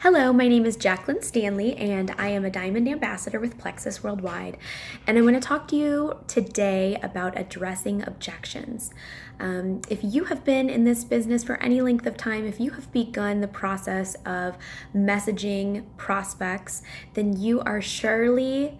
Hello, my name is Jacqueline Stanley, and I am a Diamond Ambassador with Plexus Worldwide. And I want to talk to you today about addressing objections. If you have been in this business for any length of time, if you have begun the process of messaging prospects, then you are surely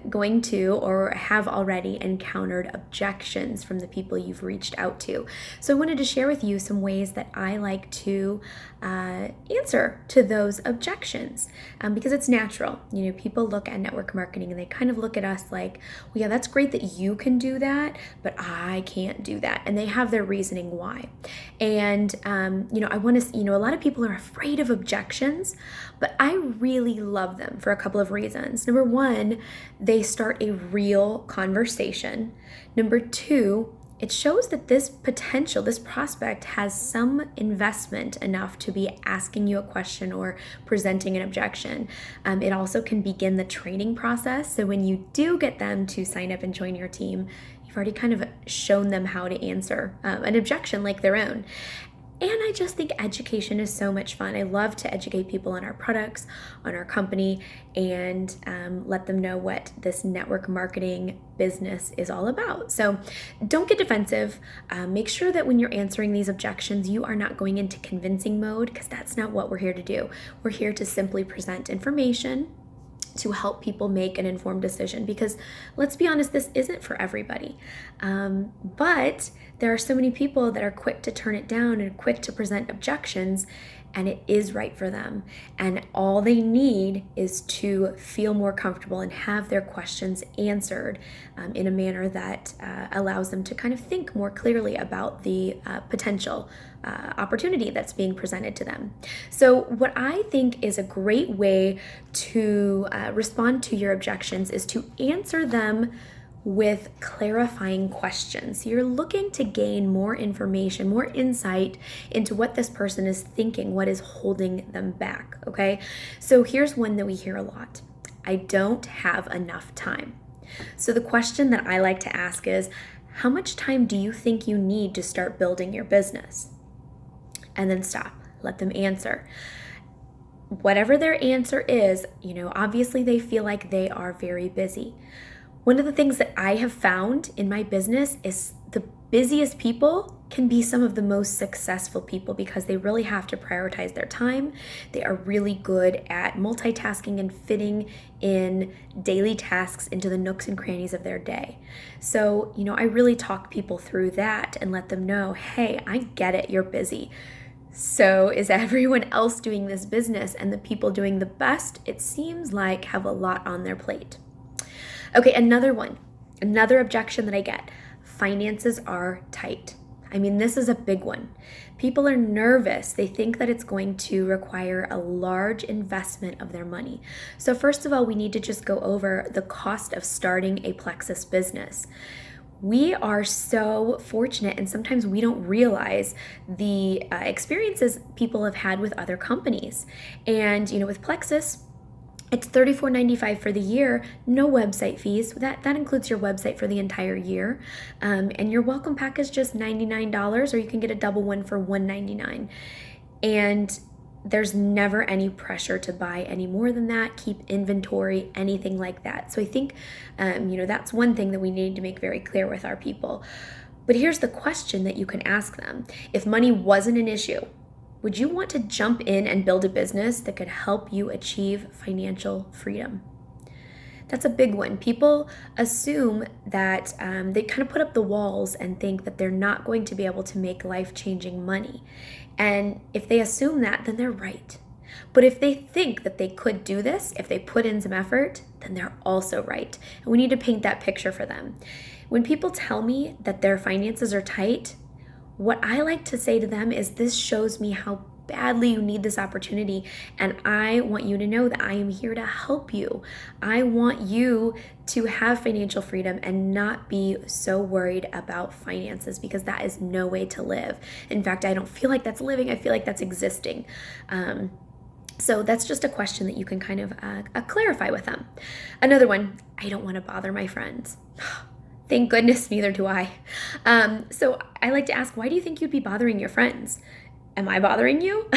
going to or have already encountered objections from the people you've reached out to. So I wanted to share with you some ways that I like to answer to those objections because it's natural. You know, people look at network marketing and they kind of look at us like, well, yeah, that's great that you can do that, but I can't do that. And they have their reasoning why. And, I want to, a lot of people are afraid of objections, but I really love them for a couple of reasons. Number one, they start a real conversation. Number two, it shows that this prospect has some investment enough to be asking you a question or presenting an objection. It also can begin the training process. So when you do get them to sign up and join your team, you've already kind of shown them how to answer an objection like their own. And I just think education is so much fun. I love to educate people on our products, on our company, and let them know what this network marketing business is all about. So don't get defensive. Make sure that when you're answering these objections, you are not going into convincing mode, because that's not what we're here to do. We're here to simply present information to help people make an informed decision, because let's be honest, this isn't for everybody. But there are so many people that are quick to turn it down and quick to present objections, and it is right for them. And all they need is to feel more comfortable and have their questions answered in a manner that allows them to kind of think more clearly about the potential opportunity that's being presented to them. So what I think is a great way to respond to your objections is to answer them with clarifying questions. You're looking to gain more information, more insight into what this person is thinking, what is holding them back, okay? So here's one that we hear a lot. I don't have enough time. So the question that I like to ask is, how much time do you think you need to start building your business? And then stop, let them answer. Whatever their answer is, obviously they feel like they are very busy. One of the things that I have found in my business is the busiest people can be some of the most successful people, because they really have to prioritize their time. They are really good at multitasking and fitting in daily tasks into the nooks and crannies of their day. So, I really talk people through that and let them know, hey, I get it, you're busy. So is everyone else doing this business, and the people doing the best, it seems like, have a lot on their plate. Okay, another objection that I get, finances are tight. I mean, this is a big one. People are nervous. They think that it's going to require a large investment of their money. So first of all, we need to just go over the cost of starting a Plexus business. We are so fortunate, and sometimes we don't realize the experiences people have had with other companies. And, with Plexus, it's $34.95 for the year, no website fees. That includes your website for the entire year. And your welcome pack is just $99, or you can get a double one for $199. And there's never any pressure to buy any more than that, keep inventory, anything like that. So I think, that's one thing that we need to make very clear with our people. But here's the question that you can ask them. If money wasn't an issue, would you want to jump in and build a business that could help you achieve financial freedom? That's a big one. People assume that they kind of put up the walls and think that they're not going to be able to make life-changing money. And if they assume that, then they're right. But if they think that they could do this, if they put in some effort, then they're also right. And we need to paint that picture for them. When people tell me that their finances are tight, what I like to say to them is, this shows me how badly you need this opportunity, and I want you to know that I am here to help you. I want you to have financial freedom and not be so worried about finances, because that is no way to live. In fact, I don't feel like that's living. I feel like that's existing. So that's just a question that you can kind of clarify with them. Another one, I don't want to bother my friends. Thank goodness, neither do I. So I like to ask, why do you think you'd be bothering your friends? Am I bothering you?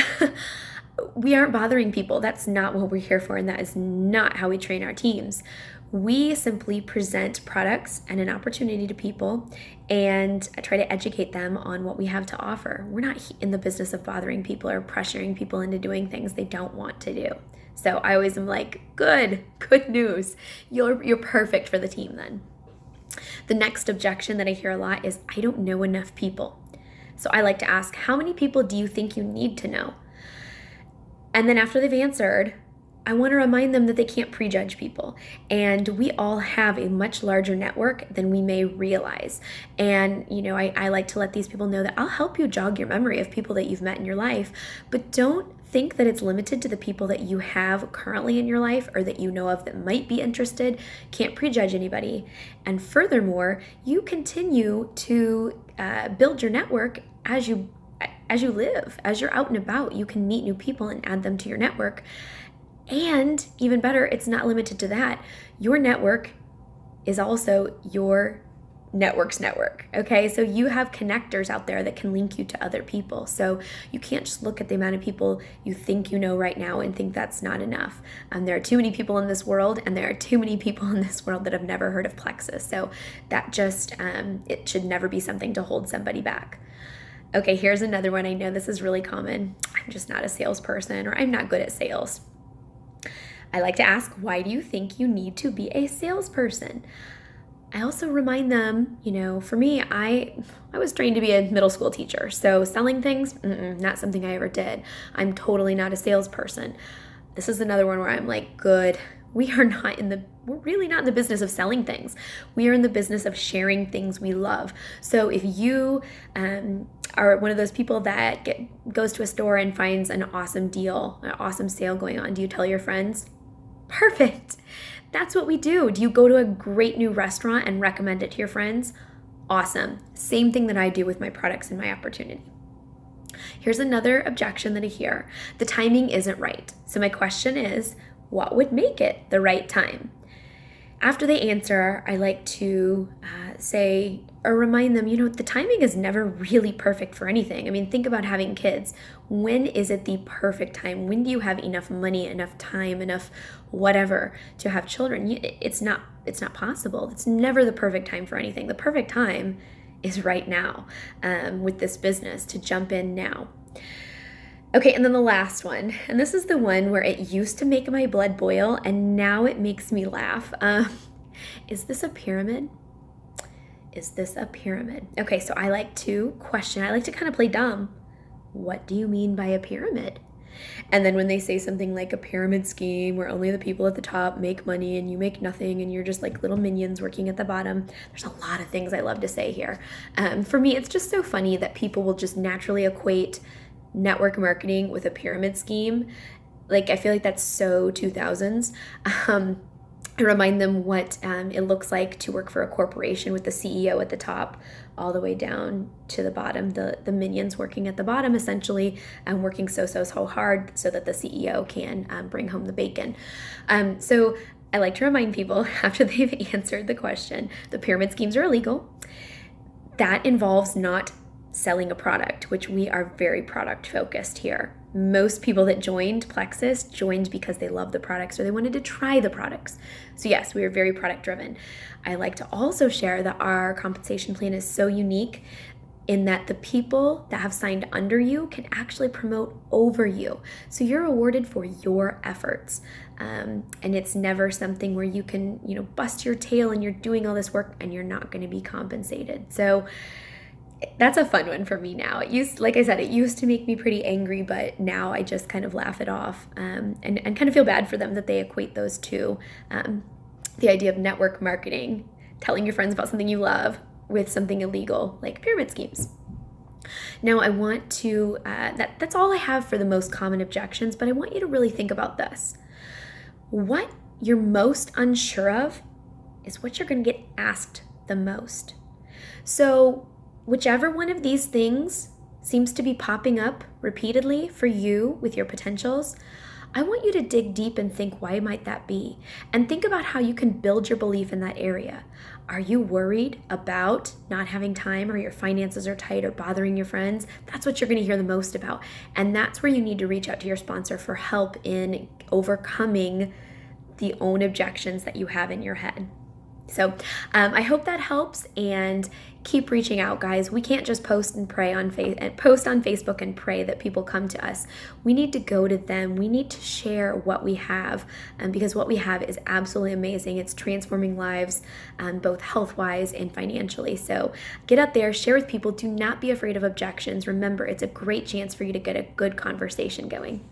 We aren't bothering people. That's not what we're here for, and that is not how we train our teams. We simply present products and an opportunity to people and try to educate them on what we have to offer. We're not in the business of bothering people or pressuring people into doing things they don't want to do. So I always am like, good news. You're perfect for the team then. The next objection that I hear a lot is, I don't know enough people. So I like to ask, how many people do you think you need to know? And then after they've answered, I want to remind them that they can't prejudge people. And we all have a much larger network than we may realize. And, I like to let these people know that I'll help you jog your memory of people that you've met in your life, but don't think that it's limited to the people that you have currently in your life or that you know of that might be interested. Can't prejudge anybody. And furthermore, you continue to build your network as you live, as you're out and about. You can meet new people and add them to your network. And even better, it's not limited to that. Your network is also your network's network, okay? So you have connectors out there that can link you to other people. So you can't just look at the amount of people you think you know right now and think that's not enough. There are too many people in this world, and there are too many people in this world that have never heard of Plexus. So that just, it should never be something to hold somebody back. Okay, here's another one. I know this is really common. I'm just not a salesperson, or I'm not good at sales. I like to ask, why do you think you need to be a salesperson? I also remind them, for me, I was trained to be a middle school teacher. So selling things, not something I ever did. I'm totally not a salesperson. This is another one where I'm like, good. We're really not in the business of selling things. We are in the business of sharing things we love. So if you are one of those people that goes to a store and finds an awesome deal, an awesome sale going on, do you tell your friends? Perfect. That's what we do. Do you go to a great new restaurant and recommend it to your friends? Awesome. Same thing that I do with my products and my opportunity. Here's another objection that I hear. The timing isn't right. So my question is, what would make it the right time? After they answer, I like to say or remind them, the timing is never really perfect for anything. I mean, think about having kids. When is it the perfect time? When do you have enough money, enough time, enough whatever to have children? It's not possible. It's never the perfect time for anything. The perfect time is right now with this business, to jump in now. Okay, and then the last one, and this is the one where it used to make my blood boil and now it makes me laugh. Is this a pyramid? Is this a pyramid? Okay, so I like to kind of play dumb. What do you mean by a pyramid? And then when they say something like a pyramid scheme where only the people at the top make money and you make nothing and you're just like little minions working at the bottom, there's a lot of things I love to say here. For me, it's just so funny that people will just naturally equate network marketing with a pyramid scheme. Like, I feel like that's so 2000s. I remind them what it looks like to work for a corporation with the CEO at the top all the way down to the bottom, the minions working at the bottom, essentially, working so hard so that the CEO can bring home the bacon. So I like to remind people after they've answered the question, the pyramid schemes are illegal. That involves not selling a product, which we are very product focused here. Most people that joined Plexus joined because they love the products or they wanted to try the products. So yes, we are very product driven. I like to also share that our compensation plan is so unique in that the people that have signed under you can actually promote over you. So you're rewarded for your efforts. And it's never something where you can, bust your tail and you're doing all this work and you're not going to be compensated. So that's a fun one for me now. Like I said, it used to make me pretty angry, but now I just kind of laugh it off and kind of feel bad for them that they equate those two. The idea of network marketing, telling your friends about something you love, with something illegal like pyramid schemes. Now I want to, that's all I have for the most common objections, but I want you to really think about this. What you're most unsure of is what you're going to get asked the most. So whichever one of these things seems to be popping up repeatedly for you with your potentials, I want you to dig deep and think, why might that be? And think about how you can build your belief in that area. Are you worried about not having time, or your finances are tight, or bothering your friends? That's what you're going to hear the most about. And that's where you need to reach out to your sponsor for help in overcoming the own objections that you have in your head. So I hope that helps, and keep reaching out, guys. We can't just post and pray on post on Facebook and pray that people come to us. We need to go to them. We need to share what we have, because what we have is absolutely amazing. It's transforming lives, both health-wise and financially. So get out there, share with people. Do not be afraid of objections. Remember, it's a great chance for you to get a good conversation going.